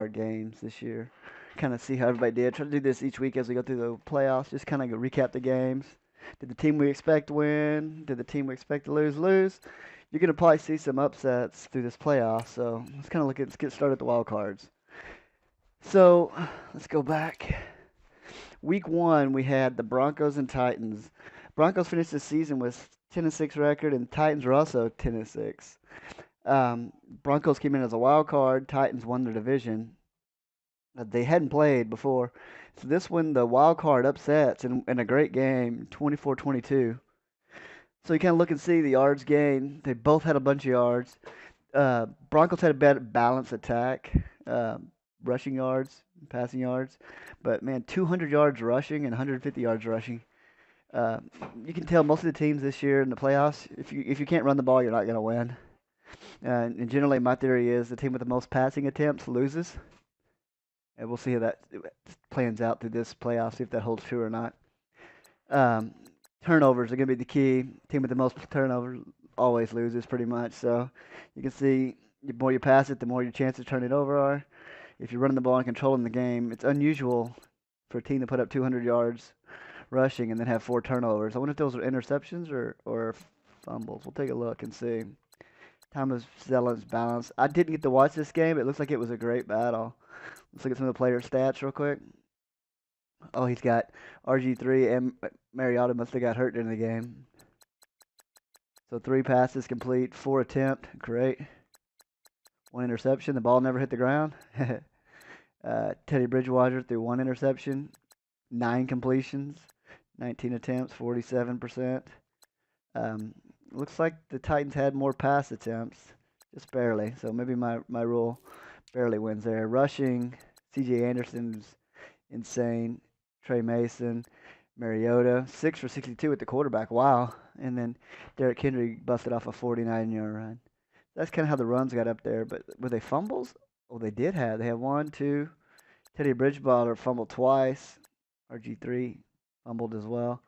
games this year. Kind of see how everybody did. Try to do this each week as we go through the playoffs. Just kind of recap the games. Did the team we expect win? Did the team we expect to lose lose? You're gonna probably see some upsets through this playoff. So let's get started at the wild cards. So let's go back. Week one, we had the Broncos and Titans. Broncos finished the season with 10-6 record, and Titans were also 10-6. Broncos came in as a wild card. Titans won their division. They hadn't played before. So this one, the wild card upsets in a great game, 24-22. So you kind of look and see the yards gained. They both had a bunch of yards. Broncos had a better balanced attack, rushing yards, passing yards. But man, 200 yards rushing and 150 yards rushing. Uh, you can tell most of the teams this year in the playoffs, if you can't run the ball, you're not going to win. And generally, my theory is the team with the most passing attempts loses. And we'll see how that plans out through this playoff, see if that holds true or not. Um, Turnovers are going to be the key. Team with the most turnovers always loses pretty much. So you can see the more you pass it, the more your chances of turning it over are. If you're running the ball and controlling the game, it's unusual for a team to put up 200 yards rushing and then have 4 turnovers. I wonder if those are interceptions or fumbles. We'll take a look and see. Time of Zealand's balance. I didn't get to watch this game. It looks like it was a great battle. Let's look at some of the player stats real quick. Oh, he's got RG3 and Mariota must have got hurt during the game. So 3 passes complete, 4 attempt. Great. 1 interception. The ball never hit the ground. Teddy Bridgewater threw 1 interception, 9 completions, 19 attempts, 47%. Looks like the Titans had more pass attempts, just barely. So maybe my rule barely wins there. Rushing, C.J. Anderson's insane. Trey Mason, Mariota, 6 for 62 at the quarterback. Wow. And then Derrick Henry busted off a 49-yard run. That's kind of how the runs got up there. But were they fumbles? Oh, they did have. They had 1, 2. Teddy Bridgewater fumbled twice. RG3 fumbled as well.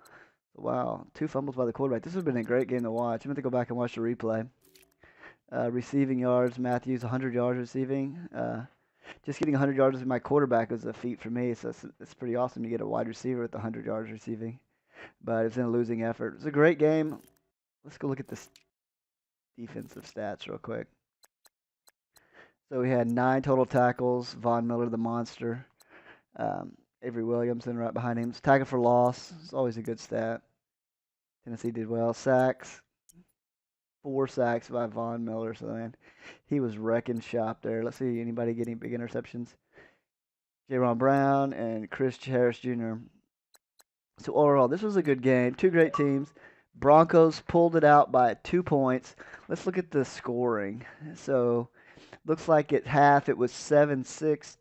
Wow, 2 fumbles by the quarterback. This has been a great game to watch. I'm going to go back and watch the replay. Receiving yards, Matthews, 100 yards receiving. Just getting 100 yards with my quarterback was a feat for me, so it's pretty awesome to get a wide receiver with 100 yards receiving. But it's in a losing effort. It's a great game. Let's go look at the defensive stats real quick. So we had 9 total tackles. Von Miller, the monster. Avery Williamson right behind him. Tackle for loss. It's always a good stat. Tennessee did well. Sacks. 4 sacks by Von Miller. So man, he was wrecking shop there. Let's see anybody getting big interceptions. J-Ron Brown and Chris Harris Jr. So overall, this was a good game. 2 great teams. Broncos pulled it out by 2 points. Let's look at the scoring. So looks like at half it was 7-6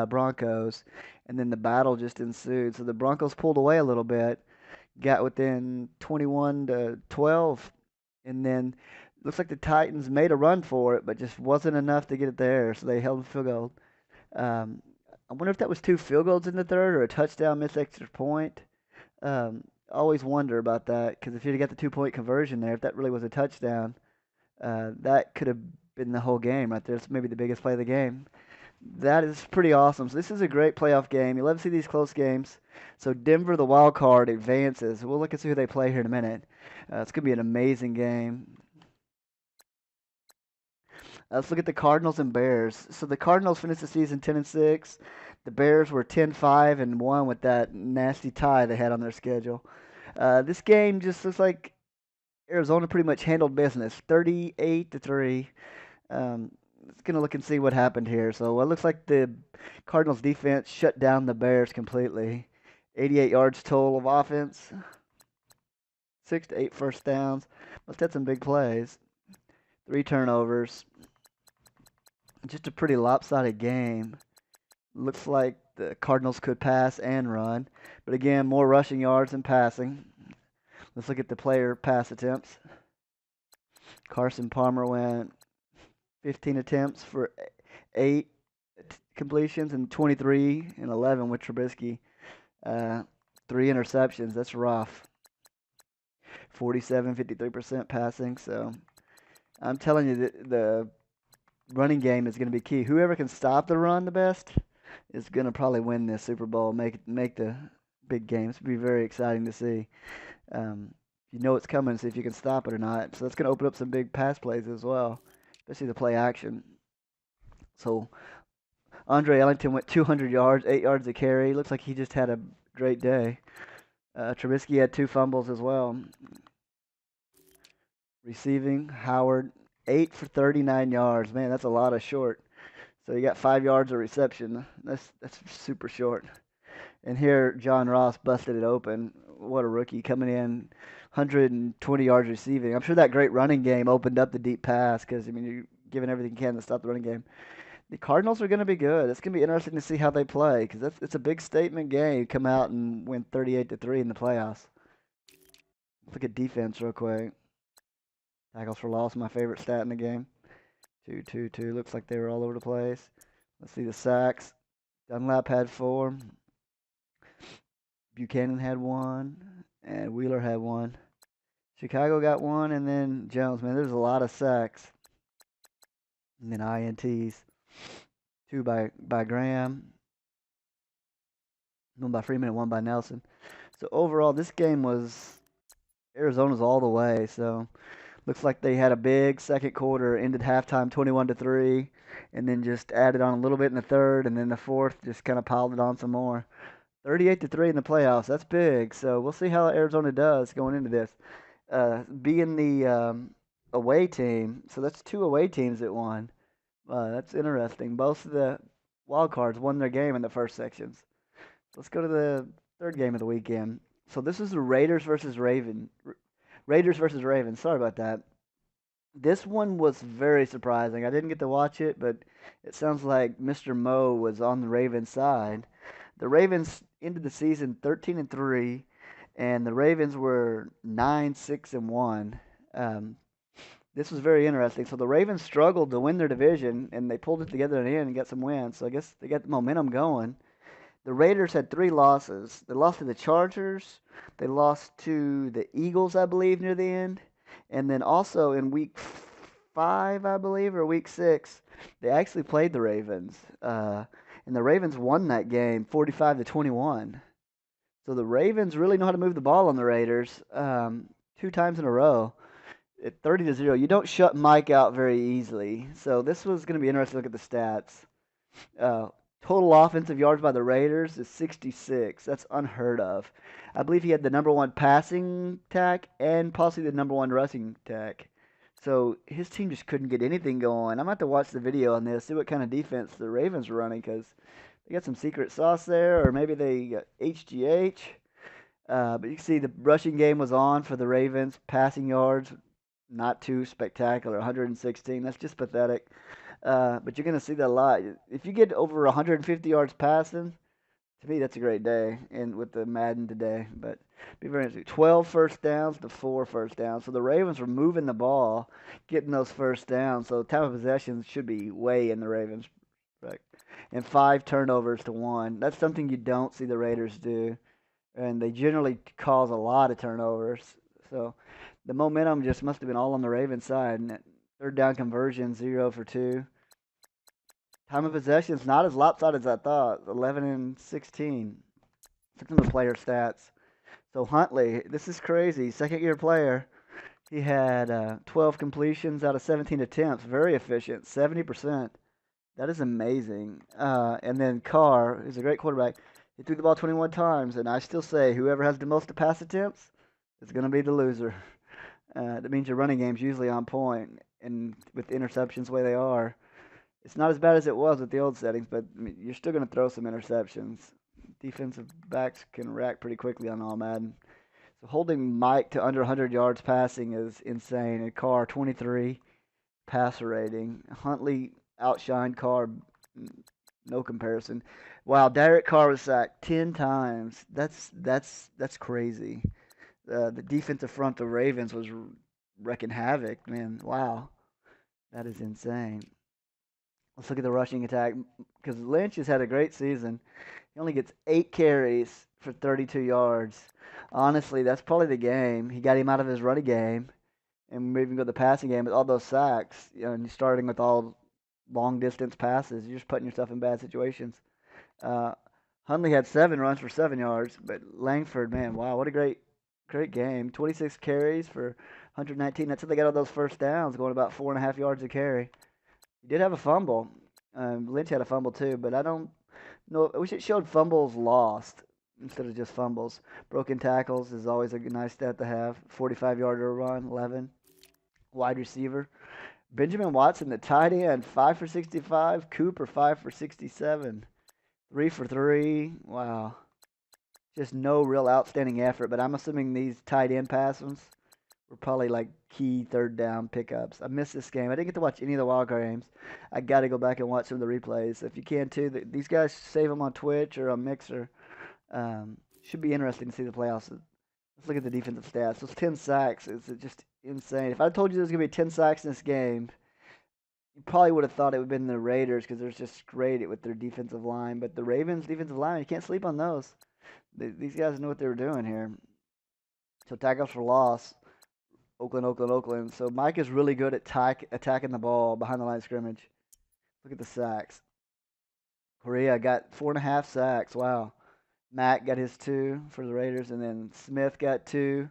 Broncos, and then the battle just ensued. So the Broncos pulled away a little bit, got within 21-12, and then looks like the Titans made a run for it, but just wasn't enough to get it there. So they held the field goal. I wonder if that was 2 field goals in the third or a touchdown missed extra point. Always wonder about that because if you'd got the 2-point conversion there, if that really was a touchdown, that could have been the whole game right there. It's maybe the biggest play of the game. That is pretty awesome. So this is a great playoff game. You love to see these close games. So Denver, the wild card, advances. We'll look and see who they play here in a minute. It's going to be an amazing game. Let's look at the Cardinals and Bears. So the Cardinals finished the season 10-6. The Bears were 10-5-1 with that nasty tie they had on their schedule. This game just looks like Arizona pretty much handled business, 38-3. Let's gonna look and see what happened here. So it looks like the Cardinals defense shut down the Bears completely. 88 yards total of offense, 6 to 8 first downs. Must have had some big plays. 3 turnovers. Just a pretty lopsided game. Looks like the Cardinals could pass and run, but again, more rushing yards than passing. Let's look at the player pass attempts. Carson Palmer went 15 attempts for 8 completions and 23 and 11 with Trubisky. 3 interceptions. That's rough. 47, 53% passing. So I'm telling you, the running game is going to be key. Whoever can stop the run the best is going to probably win this Super Bowl, make the big games. It'll be very exciting to see. You know it's coming, see if you can stop it or not. So that's going to open up some big pass plays as well, especially the play action. So Andre Ellington went 200 yards, 8 yards a carry. Looks like he just had a great day. Trubisky had 2 fumbles as well. Receiving, Howard, 8 for 39 yards. Man, that's a lot of short. So you got 5 yards of reception. That's super short. And here, John Ross busted it open. What a rookie coming in, 120 yards receiving. I'm sure that great running game opened up the deep pass because, I mean, you're giving everything you can to stop the running game. The Cardinals are going to be good. It's going to be interesting to see how they play because it's a big statement game. Come out and win 38-3 in the playoffs. Look at defense real quick. Tackles for loss, my favorite stat in the game. 2-2-2. Looks like they were all over the place. Let's see the sacks. Dunlap had 4. Buchanan had 1. And Wheeler had 1. Chicago got 1. And then Jones. Man, there's a lot of sacks. And then INTs. 2 by Graham. 1 by Freeman and 1 by Nelson. So overall, this game was Arizona's all the way. So looks like they had a big second quarter, ended halftime 21-3, and then just added on a little bit in the third, and then the fourth just kind of piled it on some more. 38-3 in the playoffs. That's big. So we'll see how Arizona does going into this. Being the away team, so that's 2 away teams that won. That's interesting. Both of the Wildcards won their game in the first sections. Let's go to the third game of the weekend. So this is the Raiders versus Ravens. Sorry about that. This one was very surprising. I didn't get to watch it, but it sounds like Mr. Moe was on the Ravens side. The Ravens ended the season 13-3, and the Ravens were 9-6-1. This was very interesting. So the Ravens struggled to win their division, and they pulled it together in the end and got some wins. So I guess they got the momentum going. The Raiders had 3 losses. They lost to the Chargers. They lost to the Eagles, I believe, near the end. And then also in week 5, I believe, or week 6, they actually played the Ravens. And the Ravens won that game 45-21. So the Ravens really know how to move the ball on the Raiders 2 times in a row. At 30-0, you don't shut Mike out very easily. So this was going to be interesting to look at the stats. Total offensive yards by the Raiders is 66. That's unheard of. I believe he had the number 1 passing attack and possibly the number 1 rushing attack. So his team just couldn't get anything going. I'm going to have to watch the video on this, see what kind of defense the Ravens were running because they got some secret sauce there, or maybe they got HGH. But you can see the rushing game was on for the Ravens. Passing yards, not too spectacular, 116. That's just pathetic. But you're going to see that a lot. If you get over 150 yards passing, to me, that's a great day. And with the Madden today, but be very interesting. 12 first downs to 4 first downs. So the Ravens were moving the ball, getting those first downs. So time of possession should be way in the Ravens. Right. And 5 turnovers to 1. That's something you don't see the Raiders do. And they generally cause a lot of turnovers. So the momentum just must have been all on the Ravens side. And third down conversion, 0 for 2. Time of possession is not as lopsided as I thought. 11-16. Took some of the player stats. So Huntley, this is crazy. Second-year player. He had 12 completions out of 17 attempts. Very efficient, 70%. That is amazing. And then Carr, who's a great quarterback, he threw the ball 21 times. And I still say whoever has the most pass attempts is going to be the loser. That means your running game's usually on point. And with interceptions the way they are, it's not as bad as it was with the old settings, but I mean, you're still going to throw some interceptions. Defensive backs can react pretty quickly on all Madden. So holding Mike to under 100 yards passing is insane. And Carr, 23 passer rating. Huntley outshined Carr, no comparison. Wow, Derek Carr was sacked 10 times. That's crazy. The defensive front of Ravens was wrecking havoc, man. Wow, that is insane. Let's look at the rushing attack because Lynch has had a great season. He only gets 8 carries for 32 yards. Honestly, that's probably the game. He got him out of his running game and moving to the passing game with all those sacks. You know, and starting with all long distance passes. You're just putting yourself in bad situations. Uh, Hundley had 7 runs for 7 yards, but Langford, man, wow, what a great game. 26 carries for 119. That's how they got all those first downs, going about 4.5 yards a carry. He did have a fumble. Lynch had a fumble too, but I don't know. I wish it showed fumbles lost instead of just fumbles. Broken tackles is always a nice stat to have. 45-yarder run, 11. Wide receiver. Benjamin Watson, the tight end, 5 for 65. Cooper, 5 for 67. 3 for 3. Wow. Just no real outstanding effort, but I'm assuming these tight end passes were probably like key third down pickups. I missed this game. I didn't get to watch any of the Wildcard games. I got to go back and watch some of the replays. If you can too, these guys save them on Twitch or on Mixer. Should be interesting to see the playoffs. Let's look at the defensive stats. Those 10 sacks is just insane. If I told you there's going to be 10 sacks in this game, you probably would have thought it would have been the Raiders because they're just great with their defensive line. But the Ravens' defensive line, you can't sleep on those. These guys know what they were doing here. So tackles for loss. Oakland. So Mike is really good at attacking the ball behind the line of scrimmage. Look at the sacks. Correa got 4.5 sacks. Wow. Matt got his 2 for the Raiders, and then Smith got 2.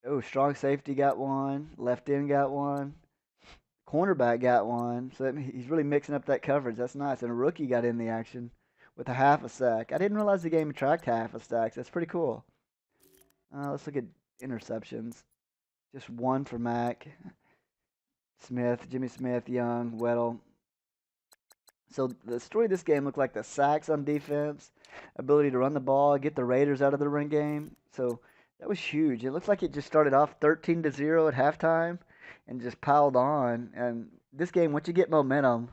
Oh, strong safety got 1. Left end got 1. Cornerback got 1. So he's really mixing up that coverage. That's nice. And a rookie got in the action with a half a sack. I didn't realize the game tracked half a sacks. That's pretty cool. Let's look at interceptions. Just 1 for Mac. Smith, Jimmy Smith, Young, Weddle. So the story of this game looked like the sacks on defense, ability to run the ball, get the Raiders out of the run game. So that was huge. It looks like it just started off 13-0 at halftime and just piled on. And this game, once you get momentum,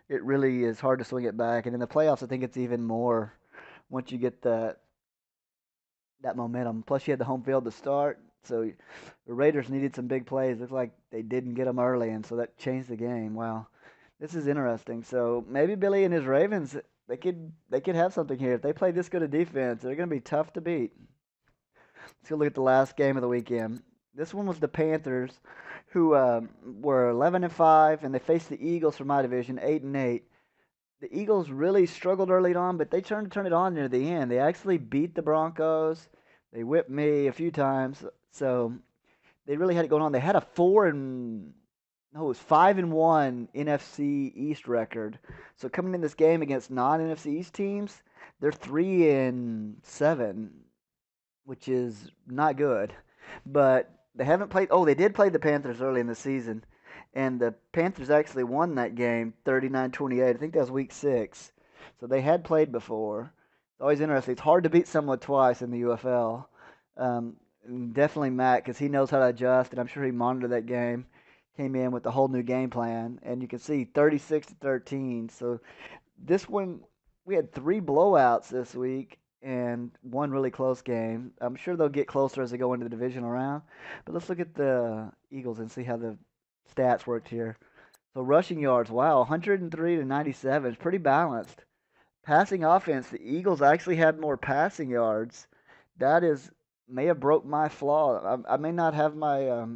it really is hard to swing it back. And in the playoffs, I think it's even more once you get that momentum. Plus, you had the home field to start. So the Raiders needed some big plays. Looks like they didn't get them early, and so that changed the game. Wow. This is interesting. So maybe Billy and his Ravens, they could have something here. If they play this good a defense, they're going to be tough to beat. Let's go look at the last game of the weekend. This one was the Panthers, who were 11-5, and they faced the Eagles from my division, 8-8. The Eagles really struggled early on, but they turned it on near the end. They actually beat the Broncos. They whipped me a few times, so they really had it going on. They had a 5-1 NFC East record. So coming in this game against non-NFC East teams, they're 3-7, which is not good. But they haven't played. Oh, they did play the Panthers early in the season, and the Panthers actually won that game 39-28. I think that was week 6. So they had played before. It's always interesting. It's hard to beat someone twice in the UFL. Definitely Matt, because he knows how to adjust, and I'm sure he monitored that game. Came in with a whole new game plan, and you can see 36-13. So this one, we had 3 blowouts this week and 1 really close game. I'm sure they'll get closer as they go into the divisional round. But let's look at the Eagles and see how the stats worked here. So rushing yards, wow, 103-97. It's pretty balanced. Passing offense, the Eagles actually had more passing yards. That may have broke my flaw. I may not have my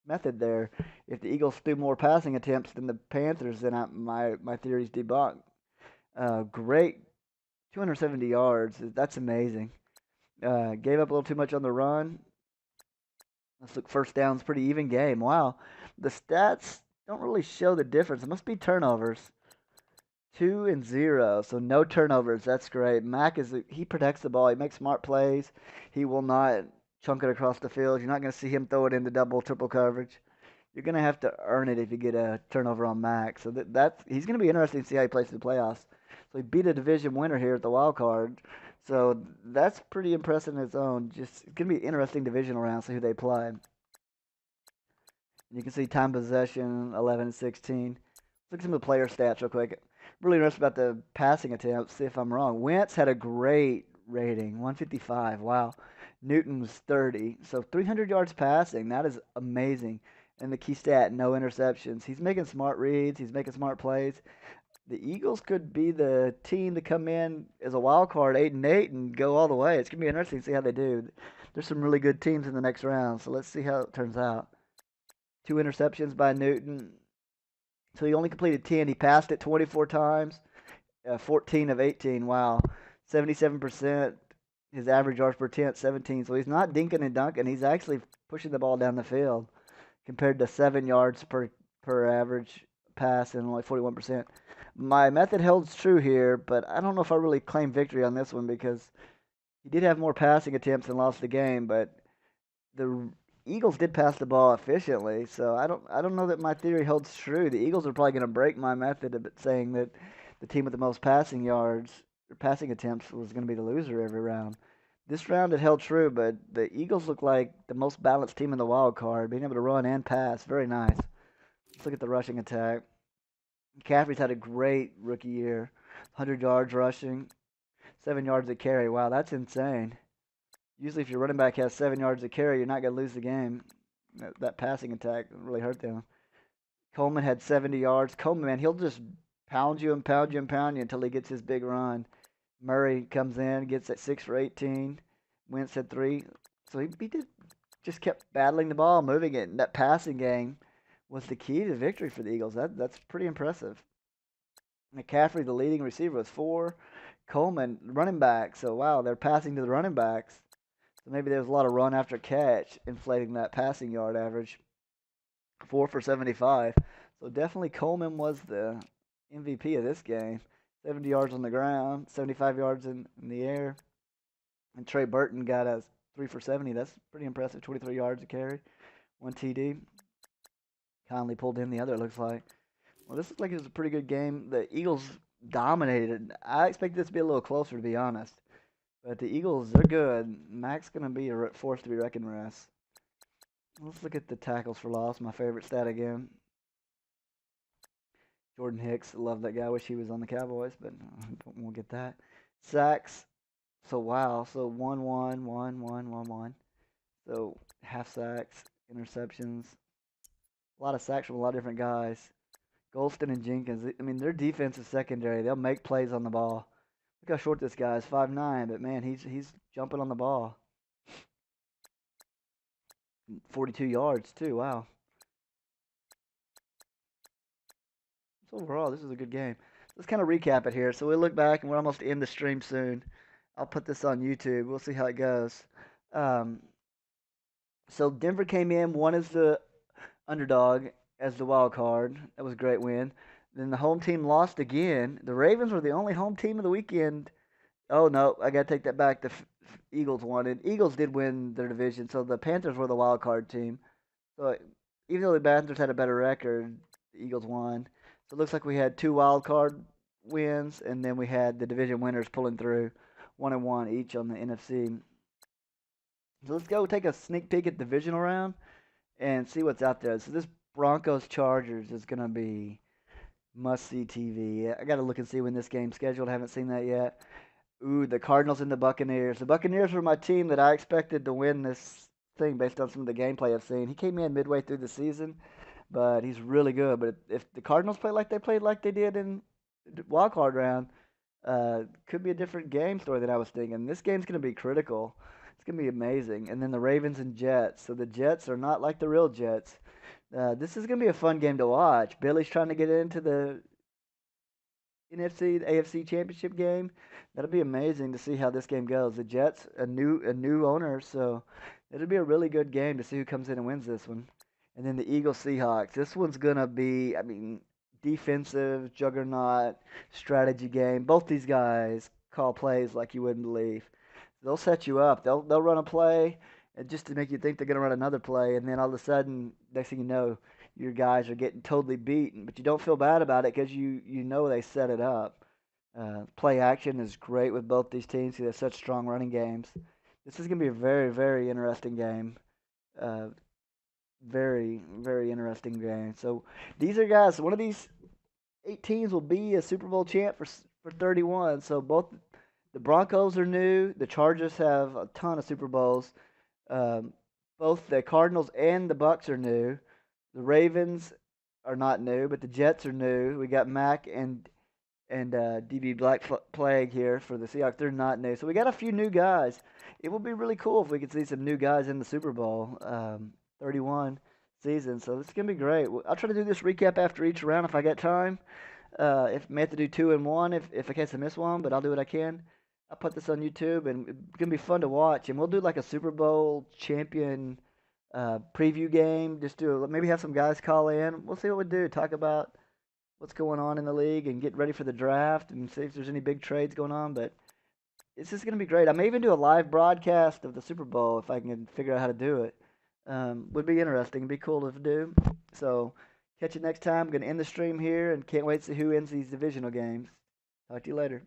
method there. If the Eagles threw more passing attempts than the Panthers, then my theory's debunked. Great, 270 yards. That's amazing. Gave up a little too much on the run. Let's look first downs. Pretty even game. Wow, the stats don't really show the difference. It must be turnovers. 2-0, so no turnovers. That's great. Mac he protects the ball. He makes smart plays. He will not chunk it across the field. You're not going to see him throw it into double, triple coverage. You're going to have to earn it if you get a turnover on Mac. So he's going to be interesting to see how he plays in the playoffs. So he beat a division winner here at the wild card. So that's pretty impressive in its own. It's going to be an interesting divisional round. See who they play. You can see time possession 11-16. Look at some of the player stats real quick. Really interested about the passing attempts. See if I'm wrong. Wentz had a great rating, 155. Wow. Newton's 30. So 300 yards passing. That is amazing. And the key stat, no interceptions. He's making smart reads. He's making smart plays. The Eagles could be the team to come in as a wild card, 8-8, and go all the way. It's gonna be interesting to see how they do. There's some really good teams in the next round, so let's see how it turns out. 2 interceptions by Newton. So he only completed 10. He passed it 24 times, 14 of 18. Wow. 77%. His average yards per attempt, 17. So he's not dinking and dunking. He's actually pushing the ball down the field compared to 7 yards per average pass and only 41%. My method holds true here, but I don't know if I really claim victory on this one because he did have more passing attempts and lost the game, but the Eagles did pass the ball efficiently, so I don't know that my theory holds true. The Eagles are probably going to break my method of saying that the team with the most passing yards or passing attempts was going to be the loser every round. This round it held true, but the Eagles look like the most balanced team in the wild card, being able to run and pass. Very nice. Let's look at the rushing attack. McCaffrey's had a great rookie year. 100 yards rushing, 7 yards a carry. Wow, that's insane. Usually, if your running back has 7 yards a carry, you're not going to lose the game. That passing attack really hurt them. Coleman had 70 yards. Coleman, man, he'll just pound you and pound you and pound you until he gets his big run. Murray comes in, gets at 6 for 18. Wentz had 3. So he did just kept battling the ball, moving it. And that passing game was the key to victory for the Eagles. That's pretty impressive. McCaffrey, the leading receiver, was 4. Coleman, running back. So, wow, they're passing to the running backs. So maybe there was a lot of run after catch, inflating that passing yard average. 4 for 75. So definitely Coleman was the MVP of this game. 70 yards on the ground, 75 yards in the air. And Trey Burton got us 3 for 70. That's pretty impressive. 23 yards a carry, 1 TD. Conley pulled in the other, it looks like. Well, this looks like it was a pretty good game. The Eagles dominated. I expected this to be a little closer, to be honest. But the Eagles, they're good. Mac's going to be a force to be reckoned with. Let's look at the tackles for loss, my favorite stat again. Jordan Hicks, love that guy. Wish he was on the Cowboys, but we'll get that. Sacks. So, wow. So, 1 1, 1 1, 1 1. So, half sacks, interceptions. A lot of sacks from a lot of different guys. Golston and Jenkins, I mean, their defensive secondary, they'll make plays on the ball. Look how short this guy is, 5'9", but man, he's jumping on the ball. 42 yards too. Wow. So overall, this is a good game. Let's kind of recap it here. So we look back, and we're almost to end the stream soon. I'll put this on YouTube. We'll see how it goes. So Denver came in, won as the underdog, as the wild card. That was a great win. Then the home team lost again. The Ravens were the only home team of the weekend. Oh, no, I got to take that back. The Eagles won it. Eagles did win their division, so the Panthers were the wild card team. So even though the Panthers had a better record, the Eagles won. So it looks like we had 2 wild card wins, and then we had the division winners pulling through 1-1 each on the NFC. So let's go take a sneak peek at the divisional round and see what's out there. So this Broncos Chargers is going to be must-see TV. I got to look and see when this game's scheduled. I haven't seen that yet. Ooh, the Cardinals and the Buccaneers. The Buccaneers were my team that I expected to win this thing based on some of the gameplay I've seen. He came in midway through the season, but he's really good. But if the Cardinals play like they did in the wild card round, could be a different game story than I was thinking. This game's going to be critical. It's going to be amazing. And then the Ravens and Jets. So the Jets are not like the real Jets. This is going to be a fun game to watch. Billy's trying to get into the NFC, the AFC Championship game. That'll be amazing to see how this game goes. The Jets, a new owner, so it'll be a really good game to see who comes in and wins this one. And then the Eagles Seahawks. This one's gonna be, defensive juggernaut strategy game. Both these guys call plays like you wouldn't believe. They'll set you up. They'll run a play, and just to make you think they're gonna run another play, and then all of a sudden, next thing you know, your guys are getting totally beaten, but you don't feel bad about it because you know they set it up. Play action is great with both these teams because they have such strong running games. This is going to be a very, very interesting game. Very, very interesting game. So these are guys, one of these 8 teams will be a Super Bowl champ for 31. So both the Broncos are new. The Chargers have a ton of Super Bowls. Both the Cardinals and the Bucs are new. The Ravens are not new, but the Jets are new. We got Mac and DB Black Plague here for the Seahawks. They're not new. So we got a few new guys. It would be really cool if we could see some new guys in the Super Bowl. 31 season. So it's gonna be great. I'll try to do this recap after each round if I get time. If I may have to do two and one, if in case I miss one, but I'll do what I can. I'll put this on YouTube, and it's gonna be fun to watch. And we'll do like a Super Bowl champion preview game. Just do maybe have some guys call in. We'll see what we do. Talk about what's going on in the league and get ready for the draft and see if there's any big trades going on. But it's just gonna be great. I may even do a live broadcast of the Super Bowl if I can figure out how to do it. Would be interesting. Be cool to do. So catch you next time. I'm gonna end the stream here and can't wait to see who ends these divisional games. Talk to you later.